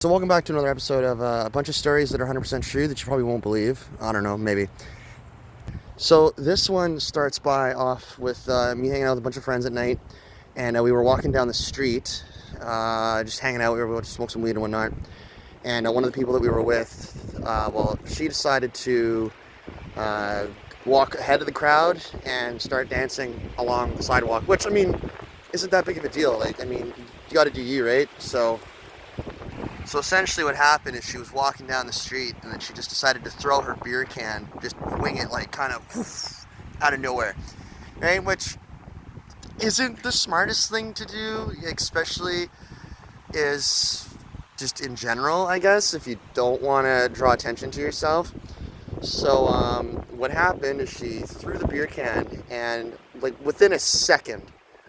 So welcome back to another episode of a bunch of stories that are 100% true that you probably won't believe. I don't know, maybe. So this one starts by off with me hanging out with a bunch of friends at night, and we were walking down the street, just hanging out. We were able to smoke some weed and whatnot. And one of the people that we were with, she decided to walk ahead of the crowd and start dancing along the sidewalk, which, I mean, isn't that big of a deal. Like, I mean, you got to do you, right? So essentially what happened is she was walking down the street and then she just decided to throw her beer can, just wing it like kind of whoosh, out of nowhere, right? Which isn't the smartest thing to do, especially is just in general, I guess, if you don't want to draw attention to yourself. So what happened is she threw the beer can and like within a second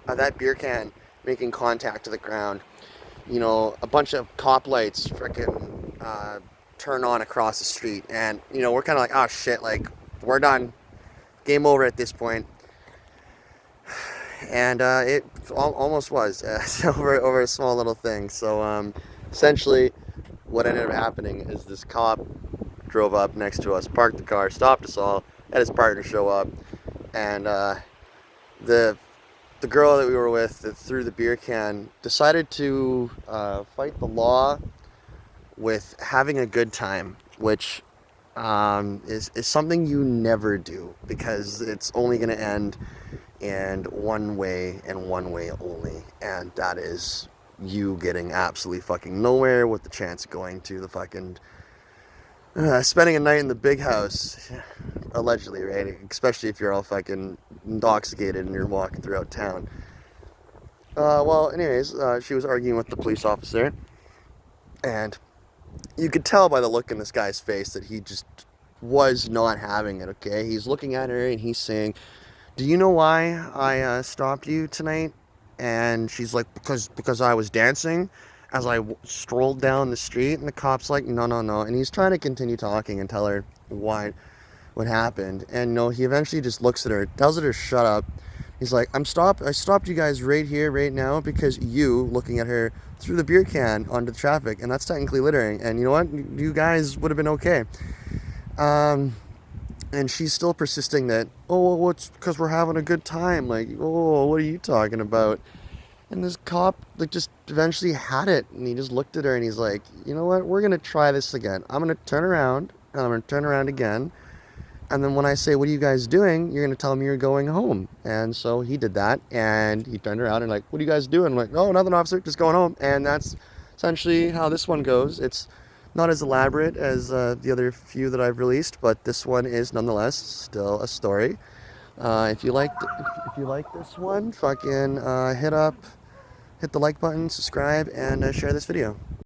of that beer can making contact to the ground, a bunch of cop lights freaking turn on across the street. And, we're kind of like, oh shit, like, we're done. Game over at this point. And it almost was over a small little thing. So essentially, what ended up happening is this cop drove up next to us, parked the car, stopped us all, had his partner show up, and the girl that we were with that threw the beer can decided to fight the law with having a good time, which is something you never do because it's only going to end in one way and one way only, and that is you getting absolutely fucking nowhere with the chance of going to the fucking spending a night in the big house, allegedly, right? Especially if you're all fucking intoxicated and you're walking throughout town. Anyways, she was arguing with the police officer, and you could tell by the look in this guy's face that he just was not having it, okay? He's looking at her and he's saying, do you know why I stopped you tonight? And she's like, because I was dancing as I strolled down the street. And the cop's like, no. And he's trying to continue talking and tell her what happened. And he eventually just looks at her, tells her to shut up. He's like, I stopped you guys right here, right now, because you, looking at her, threw the beer can onto the traffic. And that's technically littering. And you know what? You guys would have been okay. And she's still persisting that, oh, well, it's because we're having a good time. Like, oh, what are you talking about? And this cop, like, just eventually had it. And he just looked at her and he's like, you know what? We're going to try this again. I'm going to turn around and I'm going to turn around again. And then when I say, what are you guys doing? You're going to tell me you're going home. And so he did that. And he turned around and like, what are you guys doing? I'm like, oh, nothing, officer, just going home. And that's essentially how this one goes. It's not as elaborate as the other few that I've released, but this one is nonetheless still a story. If you like this one, fucking hit the like button, subscribe, and share this video.